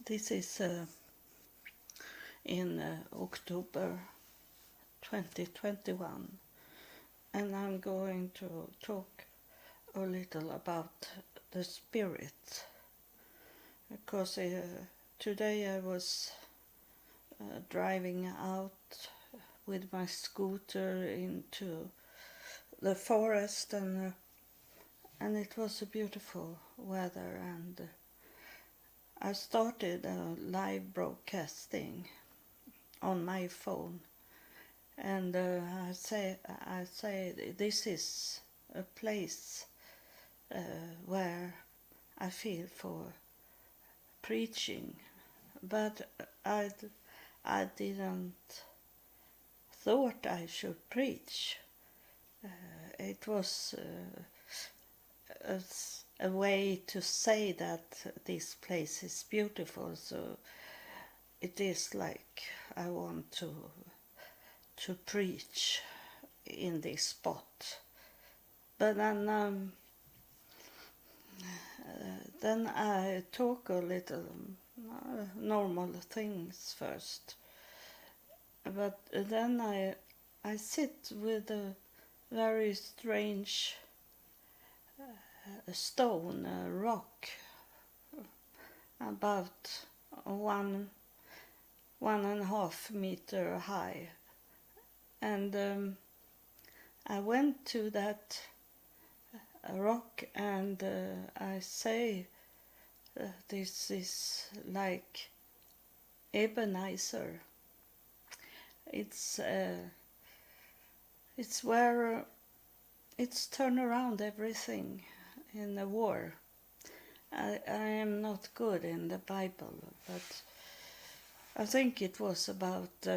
This is in October 2021, and I'm going to talk a little about the spirit, because today I was driving out with my scooter into the forest, and it was a beautiful weather, and I started a live broadcasting on my phone, and I say this is a place where I feel for preaching, but I didn't thought I should preach. It was a way to say that this place is beautiful, so it is like I want to preach in this spot. But then I talk a little normal things first, but then I sit with a very strange stone, a rock, about 1.5 meter high, and I went to that rock, and I say this is like Ebenezer. It's where it's turned around everything in the war. I am not good in the Bible, but I think it was about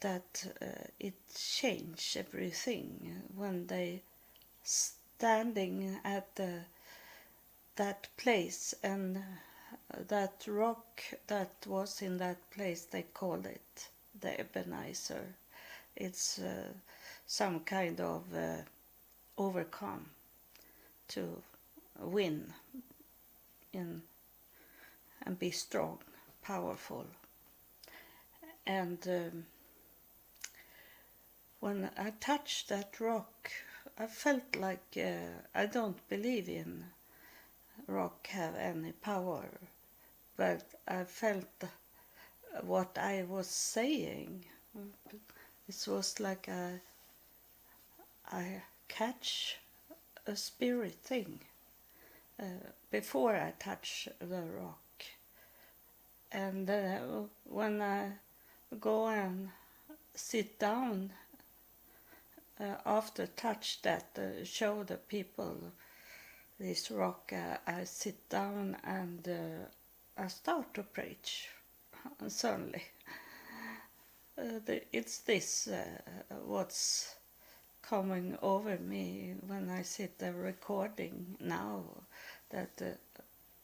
that it changed everything when they standing at that place, and that rock that was in that place, they called it the Ebenezer. It's some kind of overcome, to win in and be strong, powerful. And when I touched that rock, I felt like I don't believe in rock have any power, but I felt what I was saying. It was like I catch a spirit thing before I touch the rock. And when I go and sit down after touch that, show the people this rock, I sit down and I start to preach. And suddenly it's this what's coming over me when I sit there recording now, that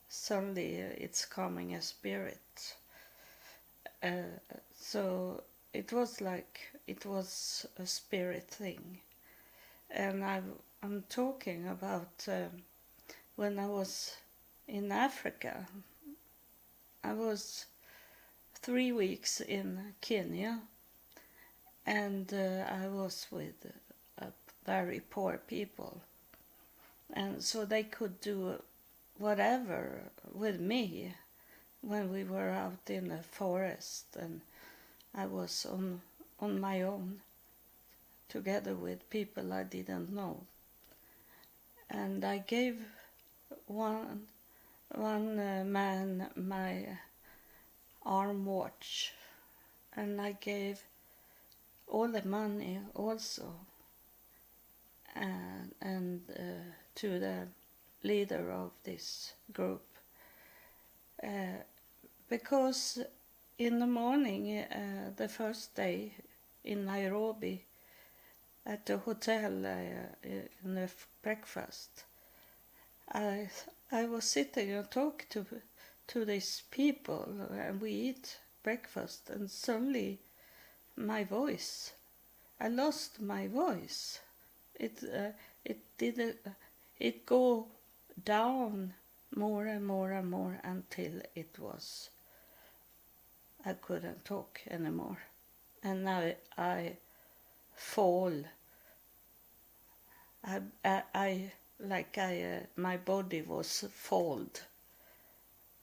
suddenly it's coming a spirit. So it was like it was a spirit thing. And I'm talking about when I was in Africa. I was 3 weeks in Kenya, and I was with very poor people, and so they could do whatever with me when we were out in the forest, and I was on my own together with people I didn't know. And I gave one man my arm watch, and I gave all the money also, and to the leader of this group, because in the morning, the first day in Nairobi, at the hotel in the breakfast, I was sitting and talk to these people, and we eat breakfast, and suddenly my voice, I lost my voice. It didn't. It go down more and more and more until I couldn't talk anymore. And now I fall. My body was fold,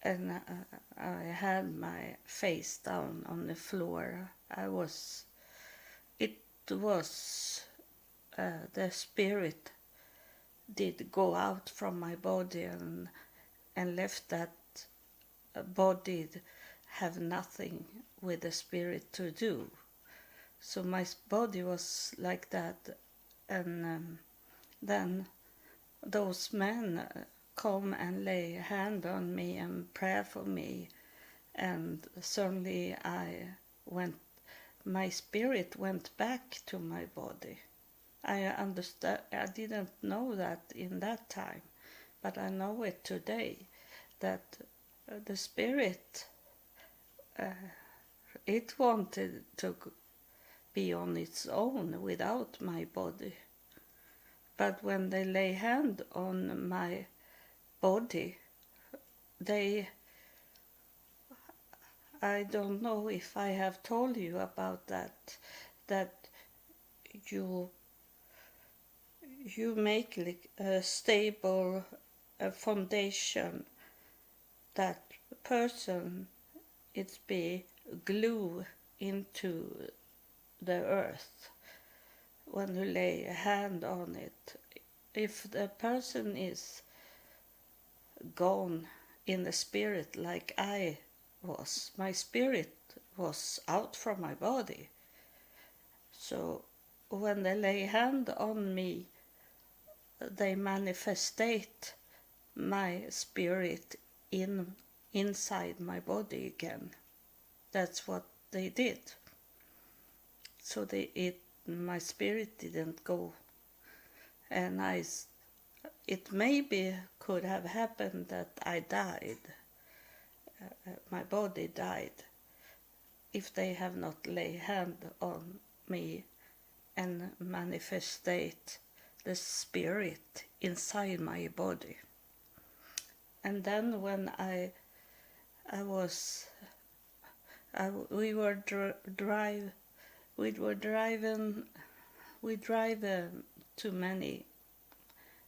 and I had my face down on the floor. It was, the spirit did go out from my body and left that body have nothing with the spirit to do. So my body was like that, and then those men come and lay a hand on me and pray for me, and suddenly my spirit went back to my body. I didn't know that in that time, but I know it today, that the spirit, it wanted to be on its own without my body. But when they lay hand on my body, I don't know if I have told you about that you make like a stable foundation, that person it's be glue into the earth when you lay a hand on it. If the person is gone in the spirit like I was, my spirit was out from my body. So when they lay hand on me, they manifestate my spirit inside my body again. That's what they did. So my spirit didn't go, and it maybe could have happened that I died, my body died, if they have not lay hand on me and manifestate the spirit inside my body. And then when we were driving to many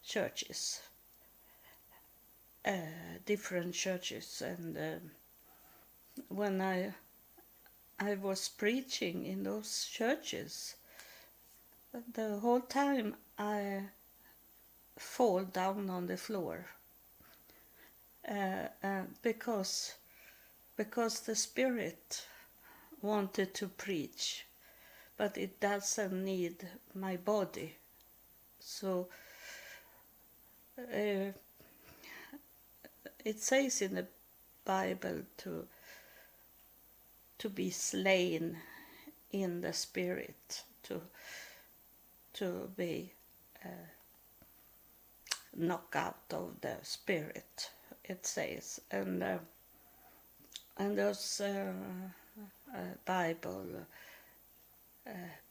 churches, different churches, and when I was preaching in those churches, the whole time I fall down on the floor, because the spirit wanted to preach, but it doesn't need my body. So it says in the Bible to be slain in the spirit, to be knocked out of the spirit, it says. And those Bible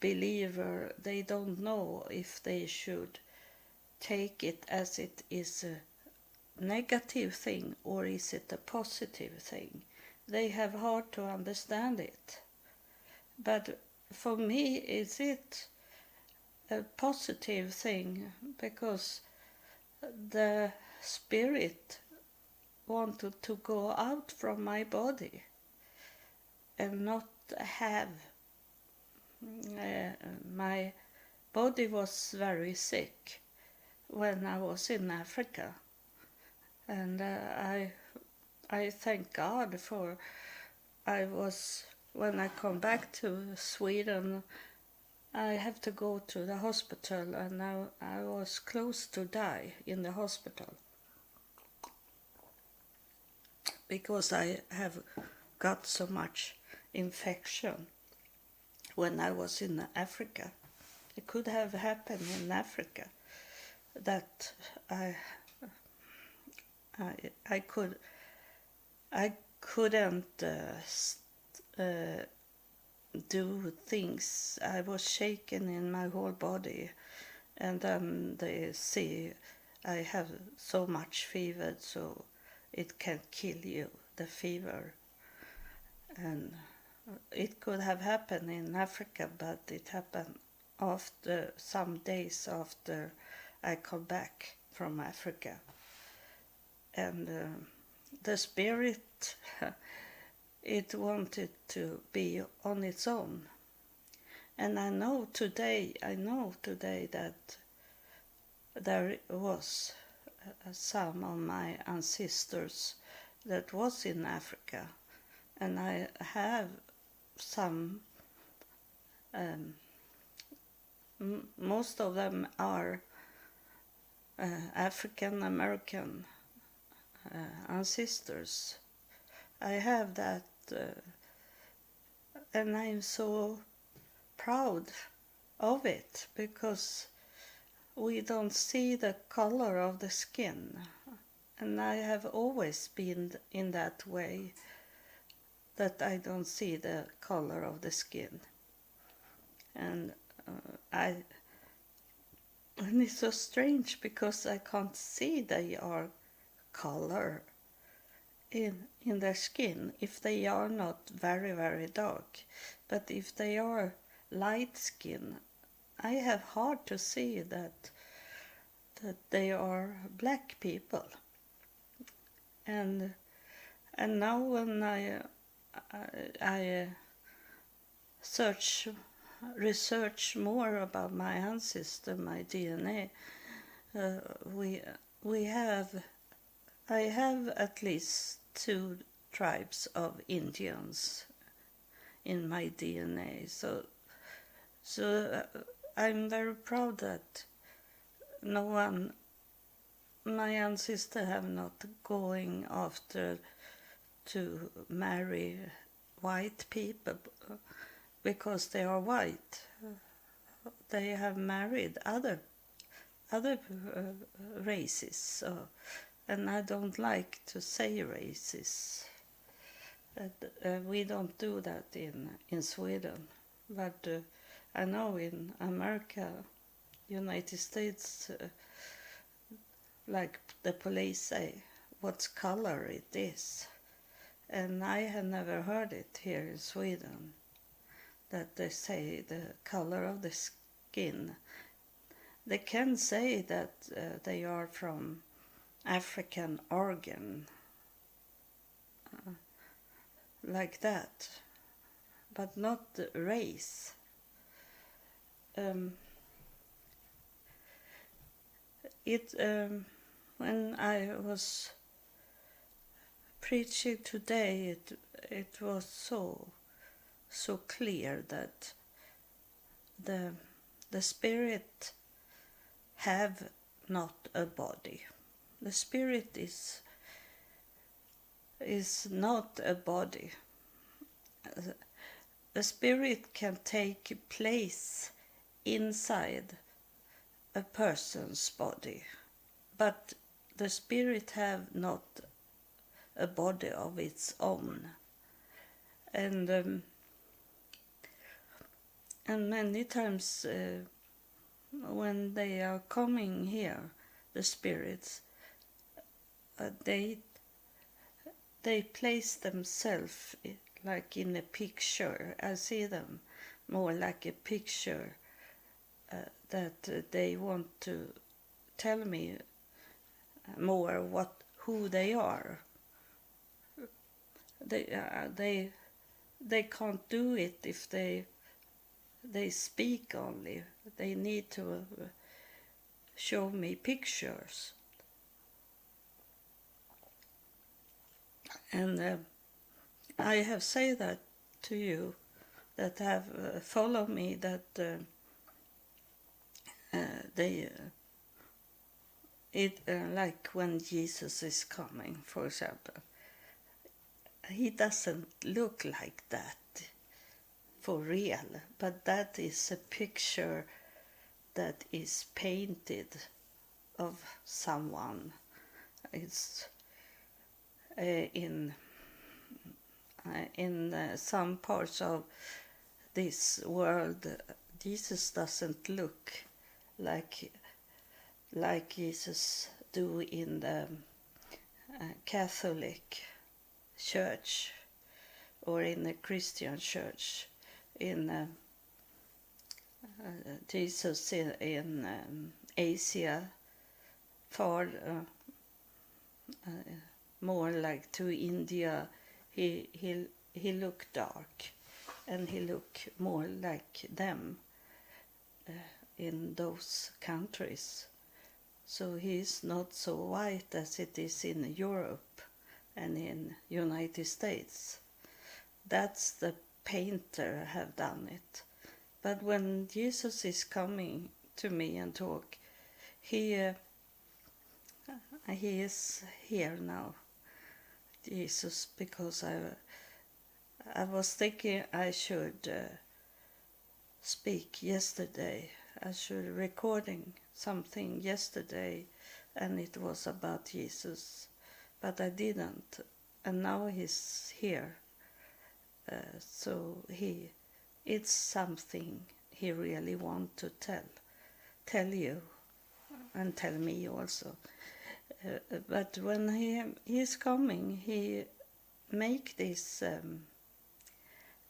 believer, they don't know if they should take it as it is a negative thing or is it a positive thing. They have hard to understand it. But for me, is it a positive thing, because the spirit wanted to go out from my body and not have my body was very sick when I was in Africa, and I thank God for when I come back to Sweden, I have to go to the hospital, and I was close to die in the hospital because I have got so much infection when I was in Africa. It could have happened in Africa that I couldn't do things. I was shaken in my whole body, and then they see I have so much fever, so it can kill you, the fever. And it could have happened in Africa, but it happened after some days after I come back from Africa. And the spirit, it wanted to be on its own. And I know today that there was some of my ancestors that was in Africa, and I have some, most of them are African American ancestors. I have that, and I'm so proud of it, because we don't see the color of the skin, and I have always been in that way, that I don't see the color of the skin. And and it's so strange, because I can't see they are color in their skin if they are not very, very dark. But if they are light skin, I have hard to see that they are black people. And now when I research more about my ancestor, my DNA, I have at least 2 tribes of Indians in my DNA. So I'm very proud that no one, my ancestors have not going after to marry white people because they are white. They have married other races. So, and I don't like to say races. We don't do that in Sweden, but I know in America, United States, like the police say, what color it is. And I have never heard it here in Sweden, that they say the color of the skin. They can say that they are from African origin, like that, but not the race. When I was preaching today, it was so clear that the spirit have not a body. The spirit is not a body. The spirit can take place inside a person's body, but the spirit have not a body of its own. And many times when they are coming here, the spirits, they place themselves like in a picture. I see them more like a picture, that they want to tell me more who they are. They can't do it if they speak only. They need to show me pictures. And I have said that to you that have followed me, that like when Jesus is coming, for example, he doesn't look like that for real, but that is a picture that is painted of someone. It's in some parts of this world, Jesus doesn't look like Jesus do in the Catholic church or in a Christian church in Jesus in Asia, far more like to India. He looked dark, and he looked more like them in those countries. So he is not so white as it is in Europe and in United States. That's the painter have done it. But when Jesus is coming to me and talk, he is here now, Jesus, because I was thinking I should speak yesterday. I should recording something yesterday, and it was about Jesus, but I didn't. And now he's here, so it's something he really want to tell you, and tell me also. But when he's coming, he make this.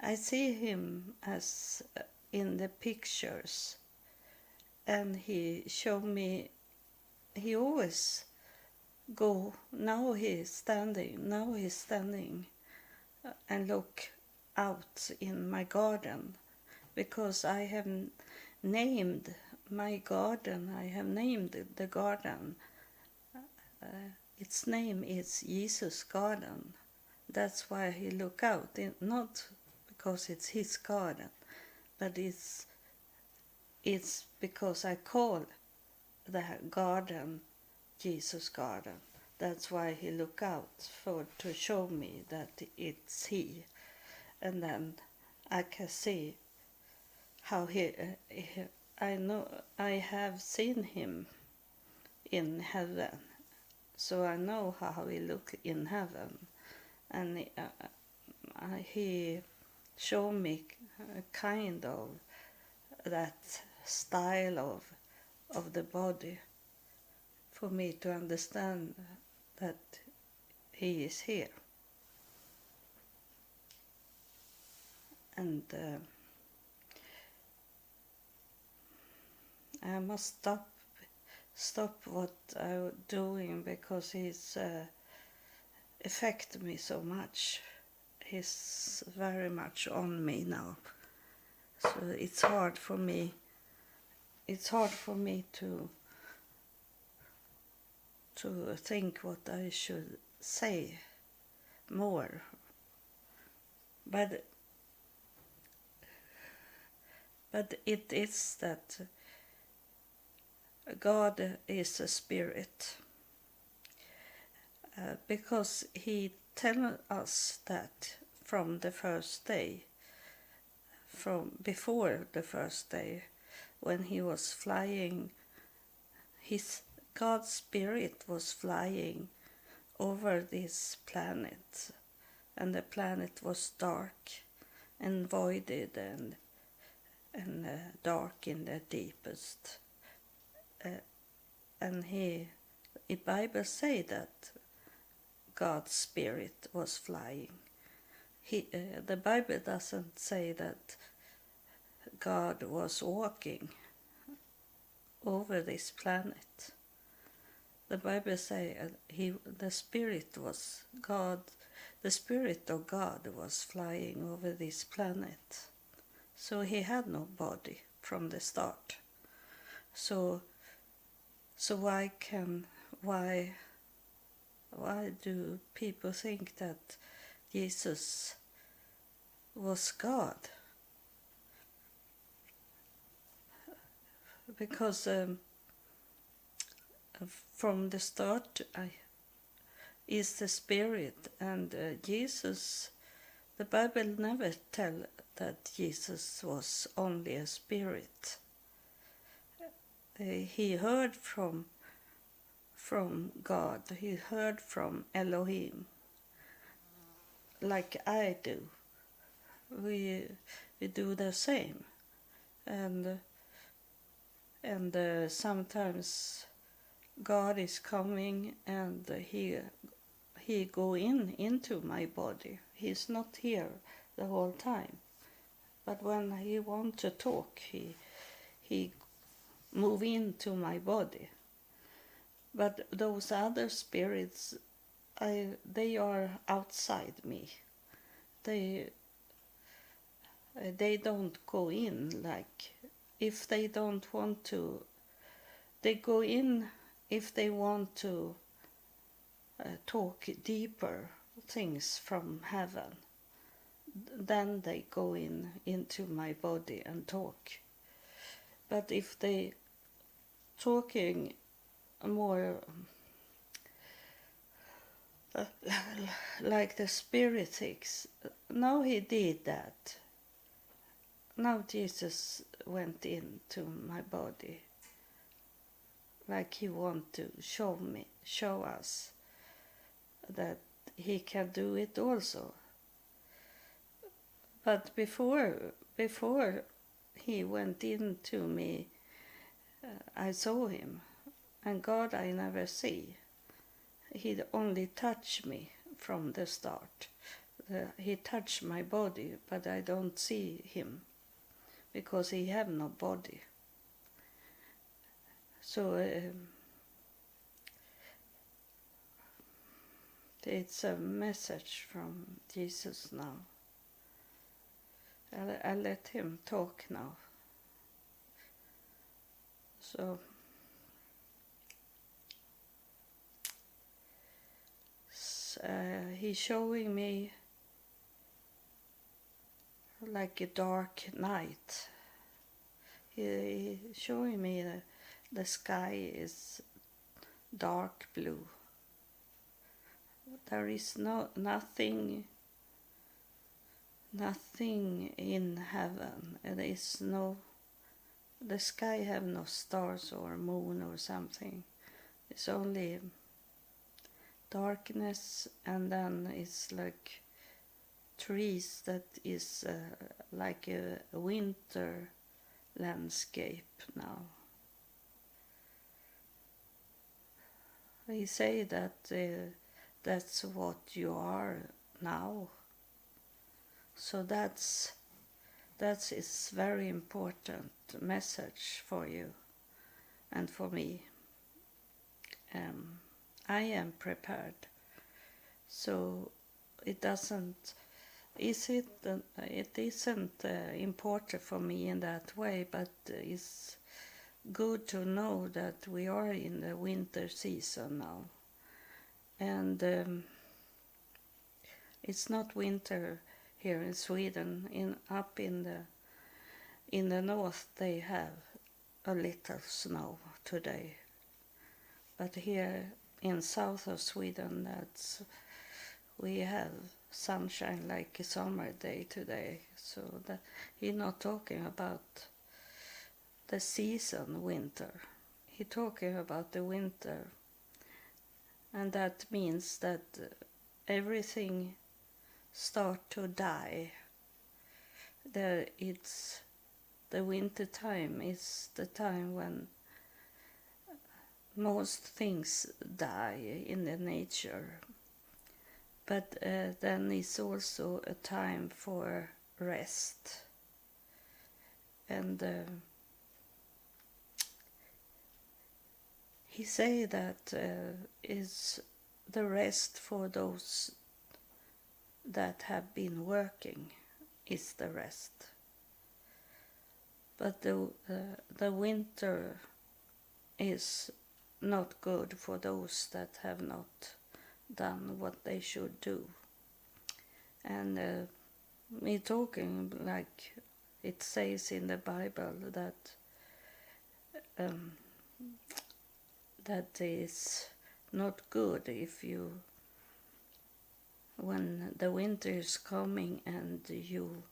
I see him as in the pictures, and he showed me. He always go. Now he's standing, and look out in my garden, because I have named my garden. I have named the garden. Its name is Jesus Garden. That's why he look out. Not because it's his garden, but it's because I call the garden Jesus Garden. That's why he look out to show me that it's he, and then I can see how I know I have seen him in heaven, so I know how he look in heaven, and he showed me a kind of that style of the body for me to understand that he is here. And I must stop what I'm doing, because he's affected me so much. He's very much on me now, so it's hard for me to think what I should say more. But it is that God is a spirit, because he tells us that from the first day, from before the first day, when he was flying, God's spirit was flying over this planet, and the planet was dark and voided and dark in the deepest. And the Bible say that God's spirit was flying. The Bible doesn't say that God was walking over this planet. The Bible say the spirit was God. The spirit of God was flying over this planet. So he had no body from the start. So why do people think that Jesus was God? Because from the start is the spirit, and Jesus, the Bible never tell that Jesus was only a spirit. He heard from God. He heard from Elohim, like I do. We do the same, and sometimes God is coming, and he he go into my body. He's not here the whole time. But when he want to talk, he move into my body. But those other spirits, they are outside me. They don't go in. Like, if they don't want to, they go in if they want to talk deeper things from heaven. Then they go into my body and talk. But if they talking more like the spirit things, now he did that. Now Jesus went into my body, like he want to show us that he can do it also. But before he went into me, I saw him, and God I never see. He only touched me from the start. He touched my body, but I don't see him, because he have no body. So it's a message from Jesus now. I'll let him talk now. So he's showing me like a dark night. He's showing me the sky is dark blue. There is nothing in heaven. The sky have no stars or moon or something. It's only darkness, and then it's like trees that is like a winter landscape now. He say that that's what you are now. So that is very important message for you and for me. I am prepared. So it isn't important for me in that way, but it's good to know that we are in the winter season now. And it's not winter here in Sweden. Up in the north they have a little snow today, but here in south of Sweden we have sunshine like a summer day today. So that he's not talking about the season winter. He's talking about the winter, and that means that everything start to die. The winter time is the time when most things die in the nature. But then it's also a time for rest. And he say that is the rest for those that have been working is the rest. But the winter is not good for those that have not done what they should do. And me talking like it says in the Bible that is not good if you, when the winter is coming and you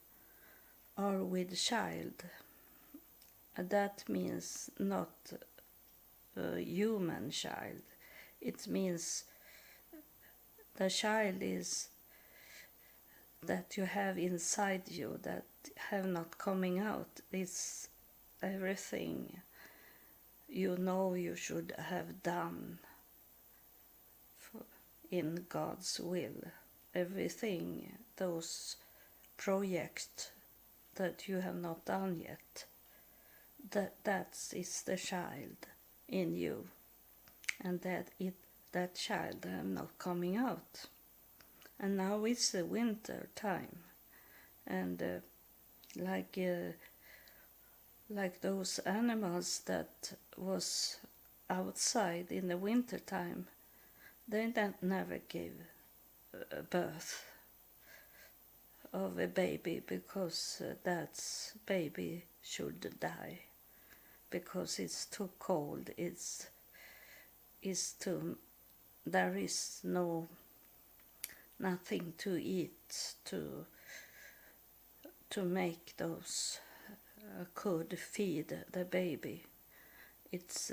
are with child, that means not a human child. It means the child is that you have inside you that have not coming out. It's everything you know you should have done in God's will. Everything, those projects that you have not done yet, that is the child in you, and that child are not coming out. And now it's the winter time, and like those animals that was outside in the winter time, they never give birth of a baby, because that baby should die, because it's too cold. There is nothing to eat to make those could feed the baby. It's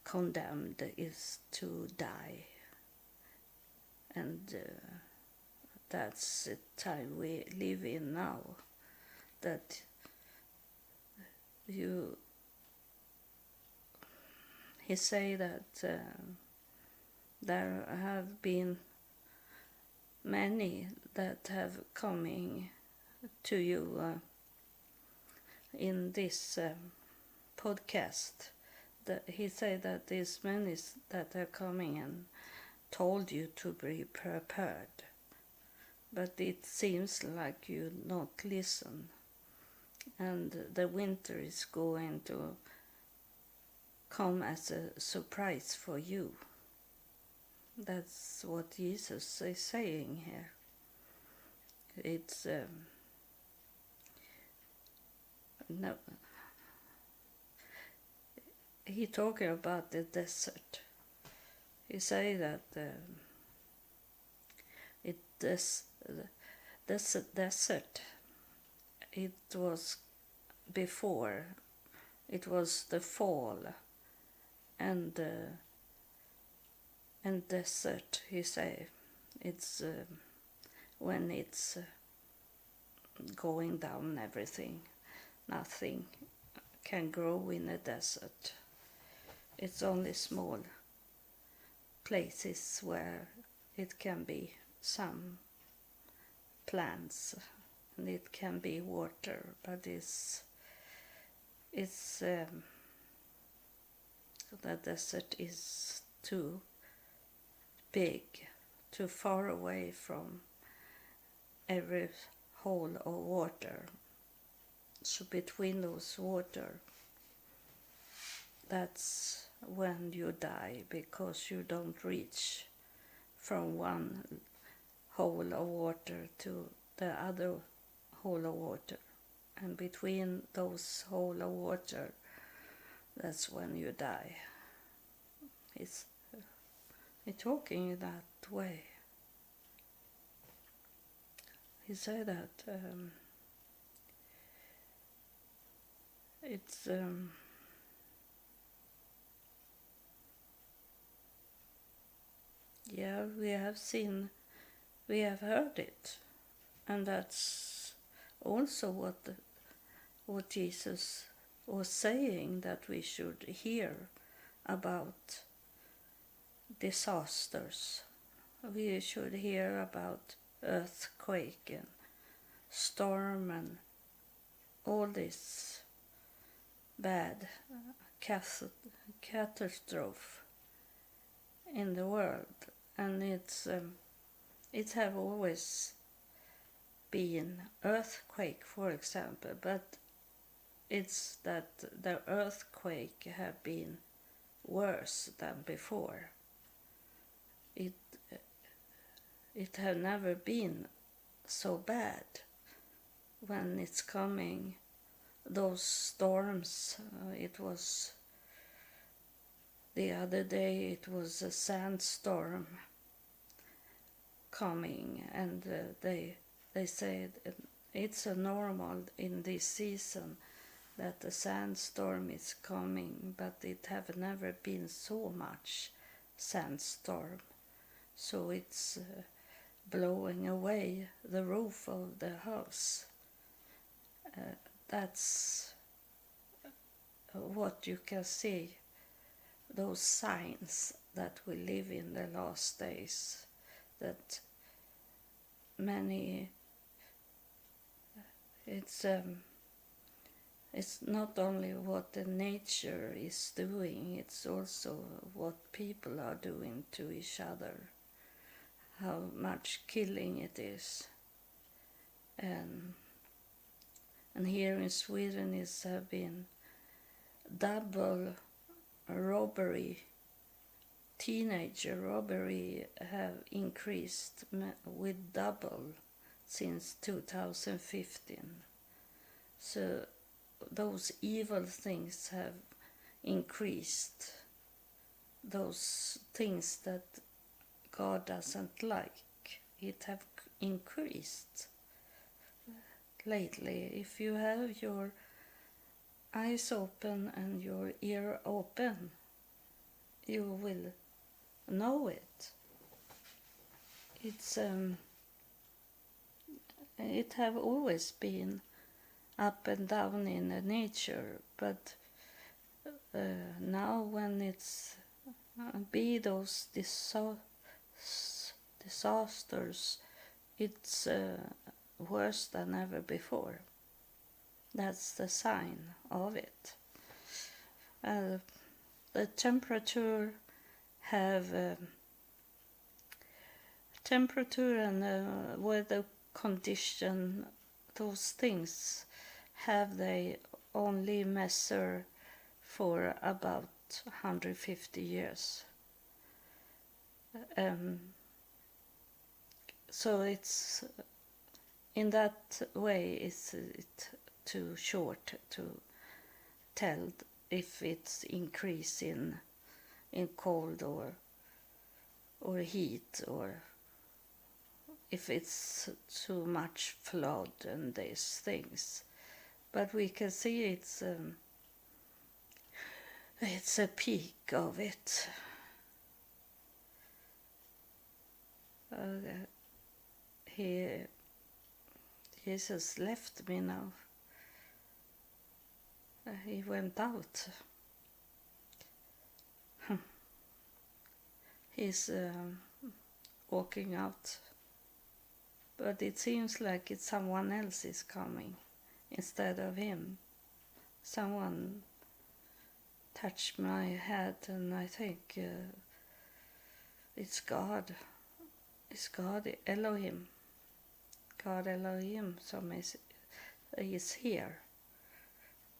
condemned is to die, and that's the time we live in now, that he say that there have been many that have coming to you in this podcast. That he said that there's many that are coming and told you to be prepared, but it seems like you not listen, and the winter is going to come as a surprise for you. That's what Jesus is saying here. It's no, he talking about the desert. He say that this desert, it was before, it was the fall, and desert, he say, it's when it's going down, everything, nothing can grow in a desert. It's only small places where it can be some plants, and it can be water, but the desert is too big, too far away from every hole of water. So between those water, that's when you die, because you don't reach from one hole of water to the other hole of water. And between those hole of water, that's when you die. It's talking that way. He said that it's yeah, we have heard it, and that's also what Jesus was saying, that we should hear about disasters. We should hear about earthquake and storm and all this bad catastrophe in the world, and it have always been earthquake, for example, but it's that the earthquake have been worse than before. It have never been so bad when it's coming, those storms. It was the other day, it was a sandstorm coming, and they said it's a normal in this season that the sandstorm is coming, but it have never been so much sandstorm. So it's blowing away the roof of the house. That's what you can see those signs that we live in the last days, that many, it's not only what the nature is doing, it's also what people are doing to each other, how much killing it is. And here in Sweden it's have been double robbery, teenager robbery have increased with double since 2015. So those evil things have increased, those things that God doesn't like, it have increased lately. If you have your eyes open and your ear open, you will know it. It's it have always been up and down in the nature, but now when it's be those disasters, it's worse than ever before. That's the sign of it. The temperature and weather condition, those things have they only measure for about 150 years. So it's in that way it's too short to tell if it's increase in cold or heat, or if it's too much flood and these things. But we can see it's a peak of it. Jesus left me now. He went out. He's walking out. But it seems like it's someone else is coming instead of him. Someone touched my head, and I think it's God. It's God Elohim. God Elohim is here,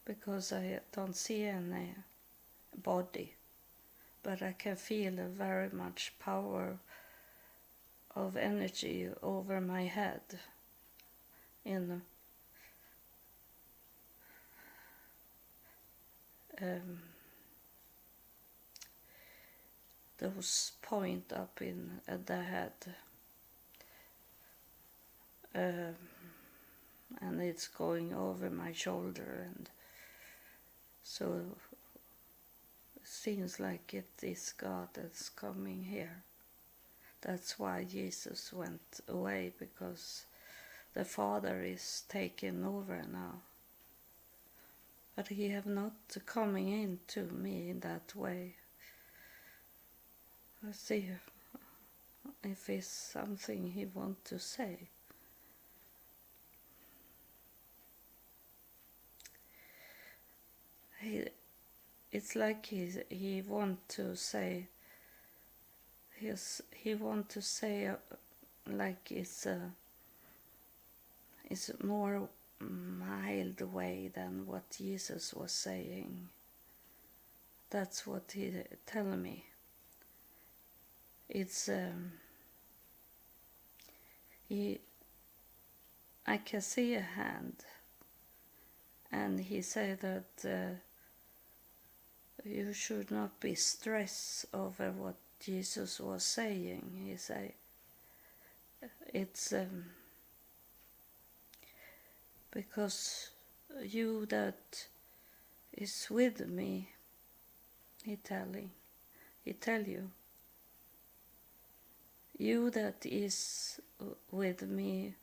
because I don't see any body, but I can feel a very much power of energy over my head in those point up in the head, and it's going over my shoulder, and so it seems like it is God that's coming here. That's why Jesus went away, because the Father is taking over now. But he have not coming into me in that way. Let's see if it's something he want to say. It's like he want to say. He want to say like it's more mild way than what Jesus was saying. That's what he tell me. It's I can see a hand, and he said that you should not be stressed over what Jesus was saying. He said it's because you that is with me, he tell you, you that is with me,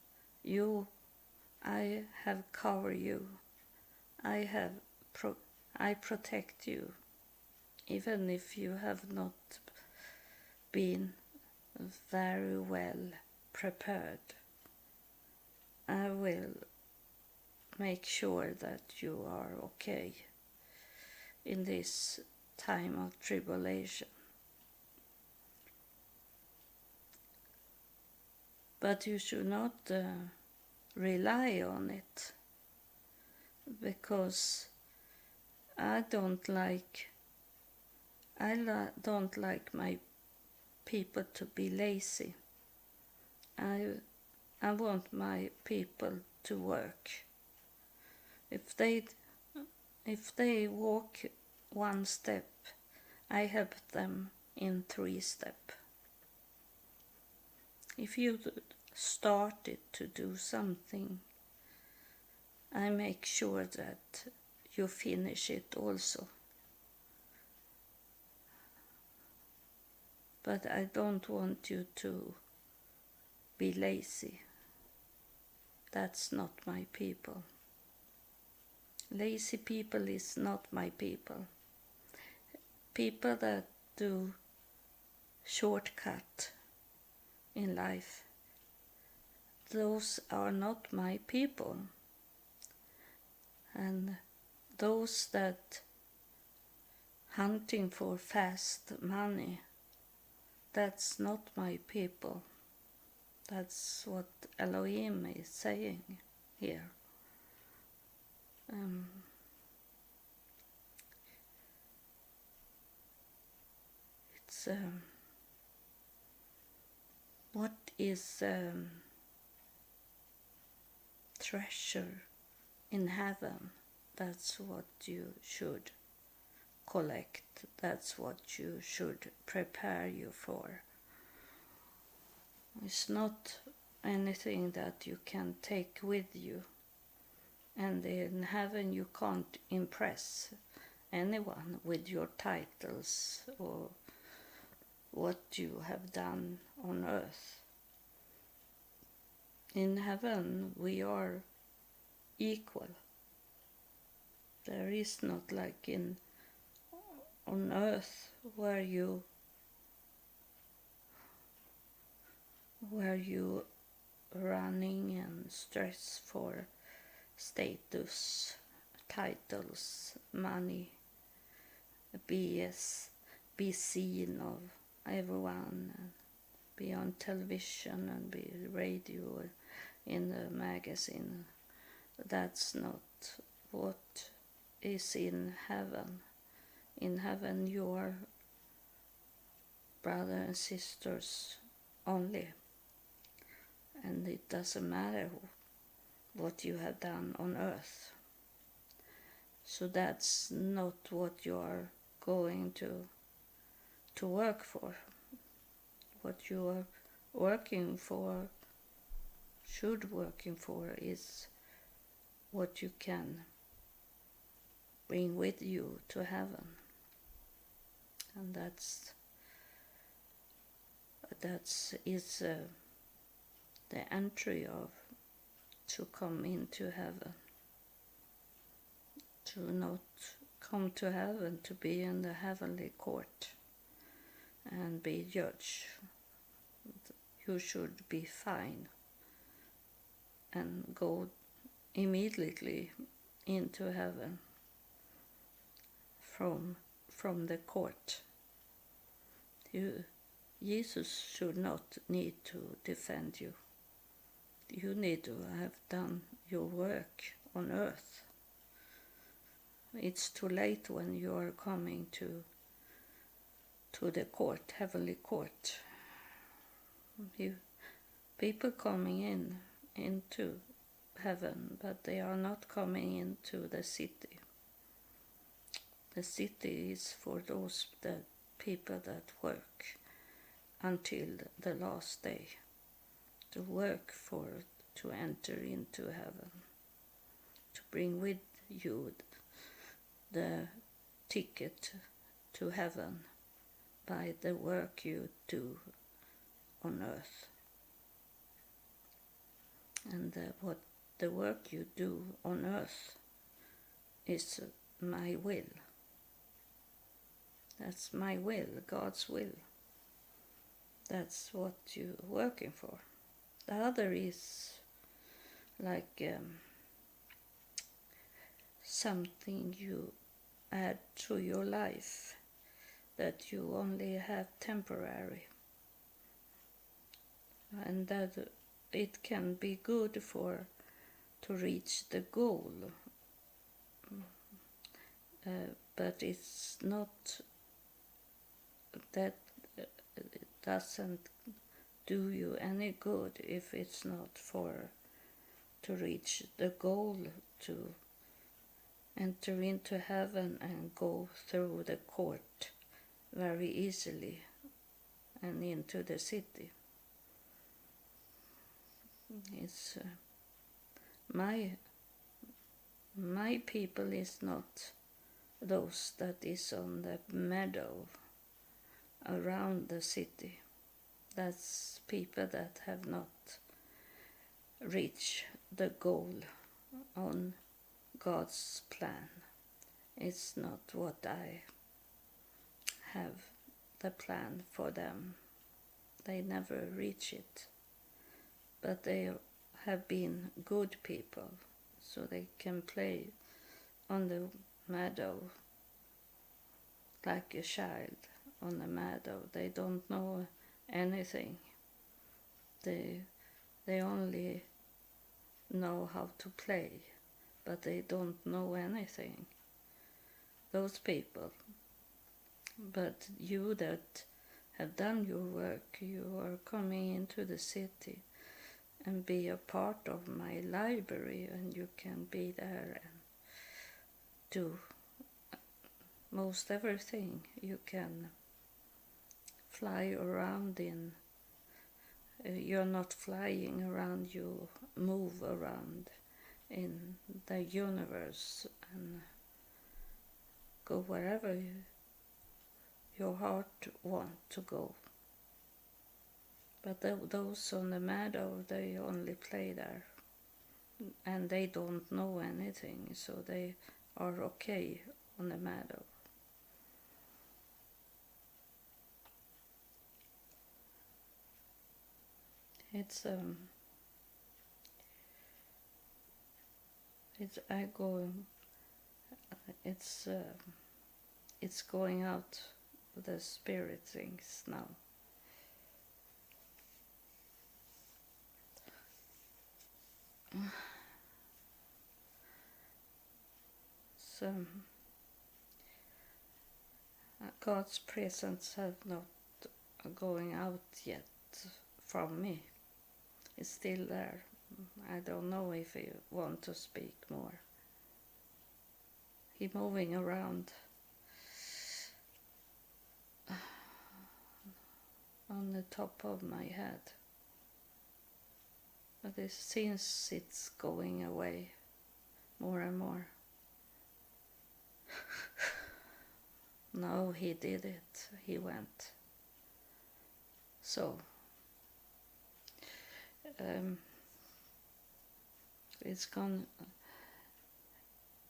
I have covered you, I protect you, even if you have not been very well prepared. I will make sure that you are okay in this time of tribulation. But you should not rely on it, because I don't like my people to be lazy. I want my people to work. If they walk one step, I help them in 3 steps. If you started to do something, I make sure that you finish it also. But I don't want you to be lazy. That's not my people. Lazy people is not my people. People that do shortcut in life, those are not my people. And those that hunting for fast money, that's not my people. That's what Elohim is saying here. It's what is treasure in heaven? That's what you should collect. That's what you should prepare you for. It's not anything that you can take with you. And in heaven you can't impress anyone with your titles or what you have done on earth. In heaven we are equal. There is not like on earth where you running and stress for status, titles, money, be seen of everyone, and be on television and be radio in the magazine. That's not what is in heaven. In heaven you are brothers and sisters only. And it doesn't matter what you have done on earth. So that's not what you are going to work for. What you are working for, is what you can bring with you to heaven. And that's the entry of to come into heaven. To not come to heaven, to be in the heavenly court and be judged. You should be fine and go immediately into heaven from the court. Jesus should not need to defend you. You need to have done your work on earth. It's too late when you are coming to the court, heavenly court. People coming into heaven, but they are not coming into the city. The city is for those people that work until the last day, to work to enter into heaven, to bring with you the ticket to heaven by the work you do on earth. And what the work you do on earth is my will. That's my will, God's will. That's what you're working for. The other is like something you add to your life that you only have temporary, and that it can be good for to reach the goal, but it's not that it doesn't do you any good if it's not for to reach the goal, to enter into heaven and go through the court very easily and into the city. It's my people is not those that is on the meadow around the city. That's people that have not reached the goal on God's plan. It's not what I have the plan for them. They never reach it. But they have been good people, so they can play on the meadow like a child on the meadow. They don't know anything. They only know how to play, but they don't know anything. Those people. But you that have done your work, you are coming into the city and be a part of my library, and you can be there and do most everything. You can fly around in, you're not flying around, you move around in the universe and go wherever your heart wants to go. But those on the meadow, they only play there, and they don't know anything, so they are okay on the meadow. It's going out the spirit things now. So God's presence has not going out yet from me. It's still there. I don't know if you want to speak more. He's moving around on the top of my head. But it seems it's going away more and more. No, he did it. He went. So, it's gone.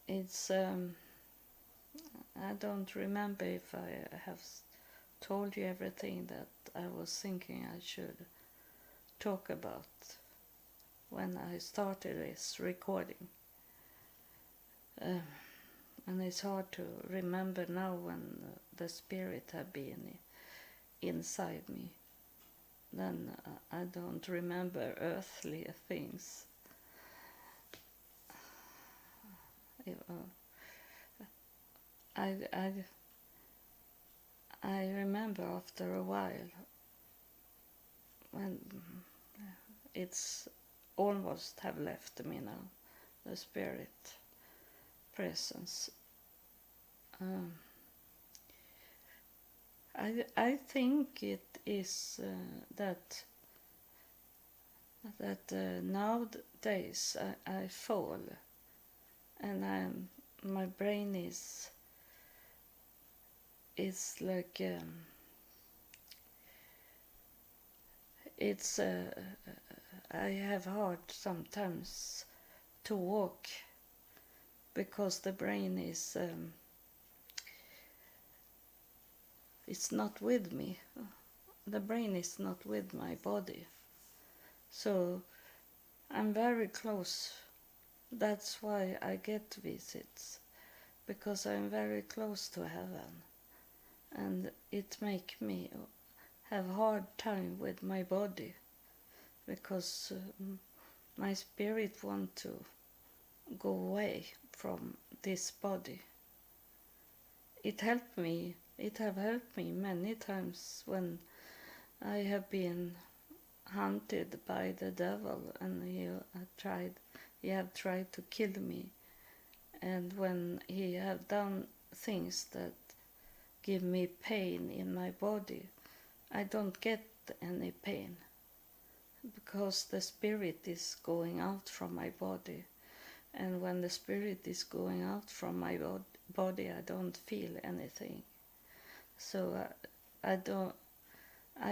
It's, I don't remember if I have told you everything that I was thinking I should talk about when I started this recording. And it's hard to remember now when the spirit had been inside me. Then I don't remember earthly things. I remember after a while when it's almost have left me now, the spirit presence. I think it is that nowadays I fall, and my brain is like it's I have hard sometimes to walk because the brain is it's not with me. The brain is not with my body. So I'm very close. That's why I get visits, because I'm very close to heaven, and it makes me have hard time with my body, because my spirit want to go away from this body. It helped me. It have helped me many times when I have been hunted by the devil, and he have tried to kill me, and when he have done things that give me pain in my body, I don't get any pain, because the spirit is going out from my body, and when the spirit is going out from my body, I don't feel anything. So I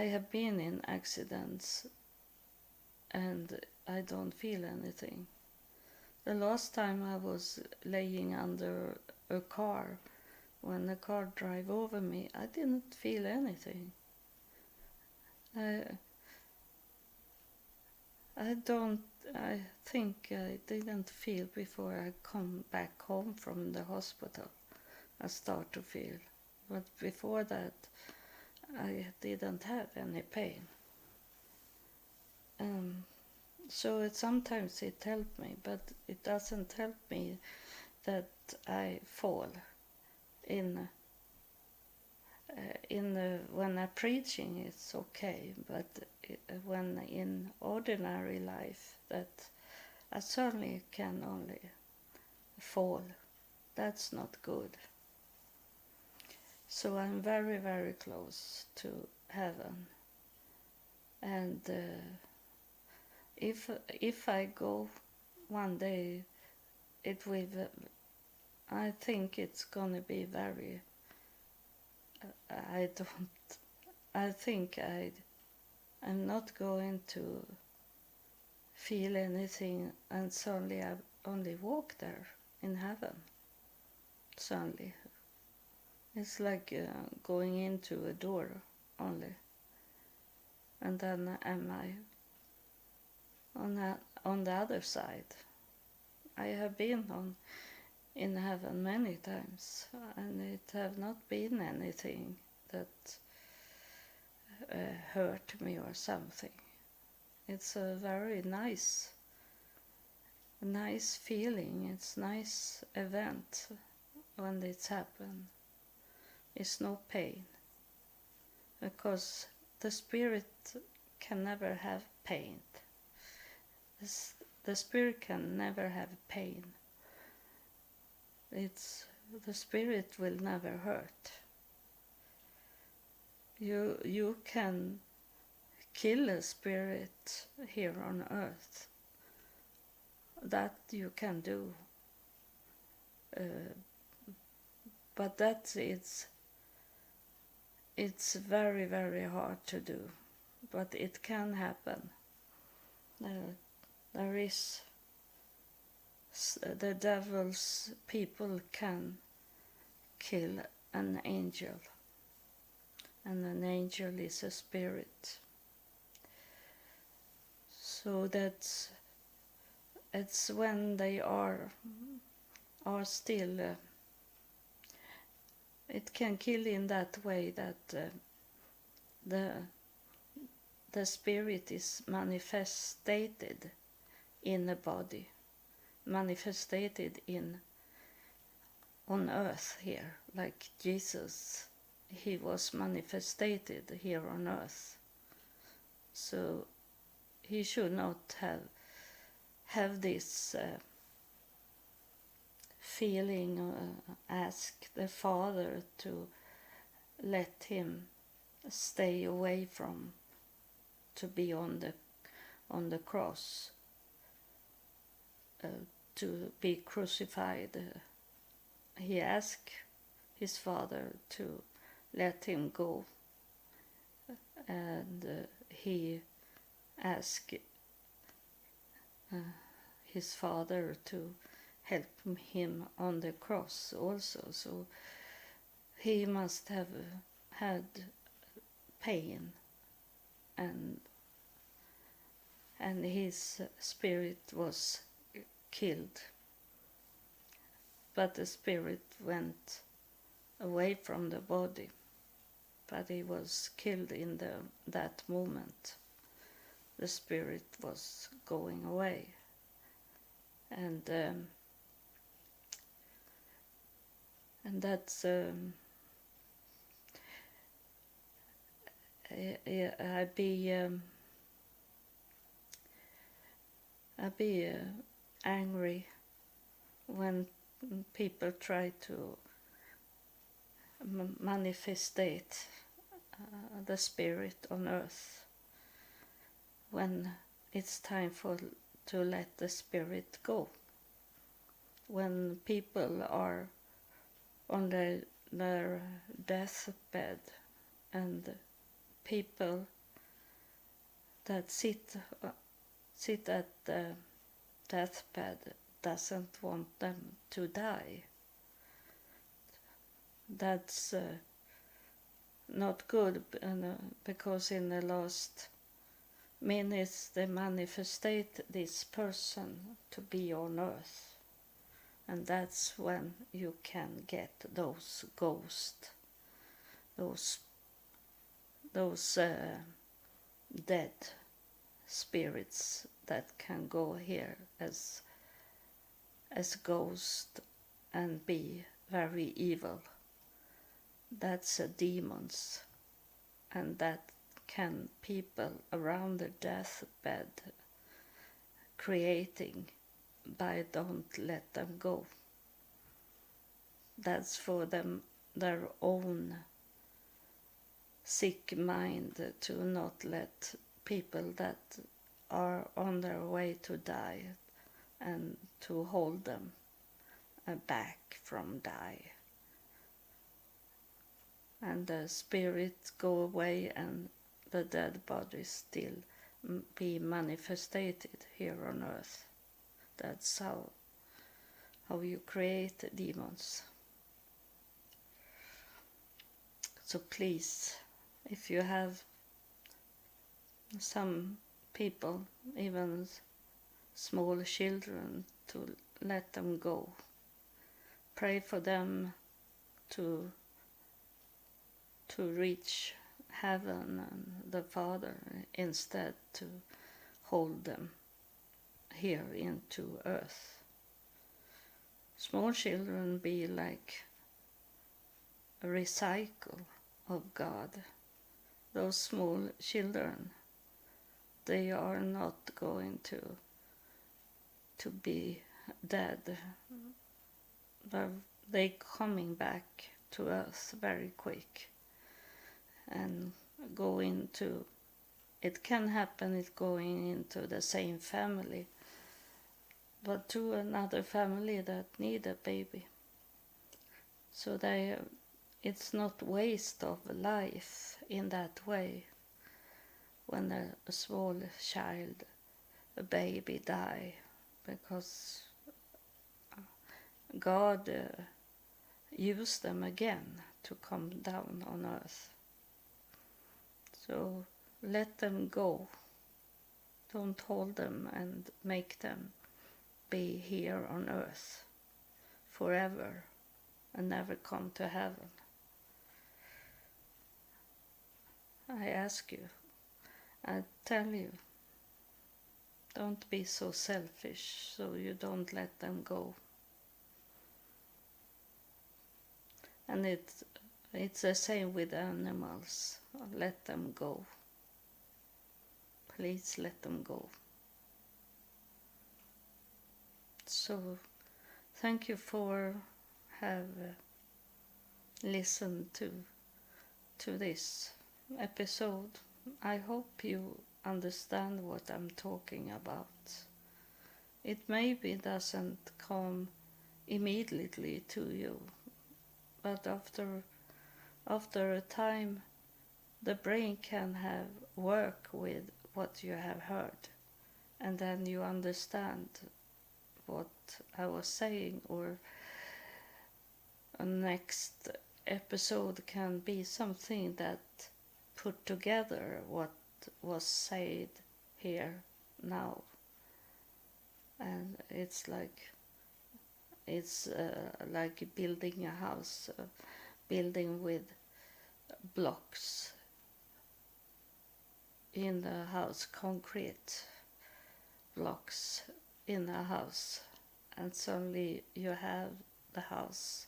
have been in accidents and I don't feel anything. The last time I was laying under a car, when the car drive over me, I didn't feel anything. I think I didn't feel before I come back home from the hospital. I start to feel. But before that, I didn't have any pain. So sometimes it helped me, but it doesn't help me that I fall in when I'm preaching. It's okay, but when in ordinary life, that I certainly can only fall. That's not good. So I'm very, very close to heaven, and if I go one day, it will. I think it's gonna be very. I don't. I think I'm not going to feel anything, and suddenly I only walk there in heaven. Suddenly, it's like going into a door only, and then am I on the other side. I have been in heaven many times, and it have not been anything that hurt me or something. It's a very nice feeling. It's nice event when it's happened. It's no pain, because the spirit can never have pain. The spirit can never have pain. The spirit will never hurt. You can kill a spirit here on earth. That you can do. But it's very, very hard to do. But it can happen. There is the devil's people can kill an angel, and an angel is a spirit. So it's when they are still. It can kill in that way that the spirit is manifested in a body, manifested on earth here, like Jesus. He was manifested here on earth. So he should not have this feeling, ask the Father to let him stay away from to be on the cross, to be crucified. He asked his Father to let him go, and he asked his Father to help him on the cross also. So he must have had pain, and his spirit was killed, but the spirit went away from the body, but he was killed in that moment. The spirit was going away, and that's I'd be angry when people try to manifestate the spirit on earth, when it's time to let the spirit go. When people are on their deathbed, and people that sit at the deathbed doesn't want them to die. That's not good, because in the last minutes they manifestate this person to be on earth, and that's when you can get those ghosts, those dead spirits that can go here as ghosts and be very evil. That's demons, and that can people around the deathbed creating by don't let them go. That's for them, their own sick mind, to not let people that are on their way to die and to hold them back from die. And the spirits go away and the dead bodies still be manifested here on earth. That's how you create demons. So please, if you have some people, even small children, to let them go. Pray for them to reach heaven and the Father, instead to hold them here into earth. Small children be like a recycle of God. Those small children, they are not going to be dead. They coming back to earth very quick and go into, it can happen, it's going into the same family, but to another family that need a baby. So it's not waste of life in that way when a small child, a baby, die, because God used them again to come down on earth. So let them go. Don't hold them and make them be here on earth forever and never come to heaven. I ask you, I tell you, don't be so selfish so you don't let them go. And it's the same with animals. Let them go. Please let them go. So thank you for have listened to this episode. I hope you understand what I'm talking about. It maybe doesn't come immediately to you, but after a time the brain can have work with what you have heard, and then you understand what I was saying, or next episode can be something that put together what was said here now, and it's like building a house, building with blocks in the house, concrete blocks in a house, and suddenly you have the house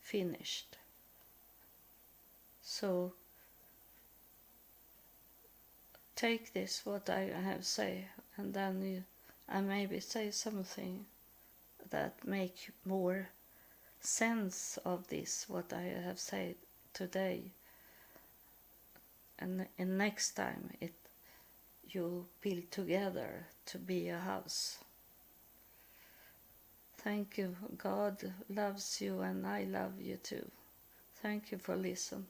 finished. So take this what I have say, and then I maybe say something that make more sense of this what I have said today, and next time it you build together to be a house. Thank you. God loves you and I love you too. Thank you for listening.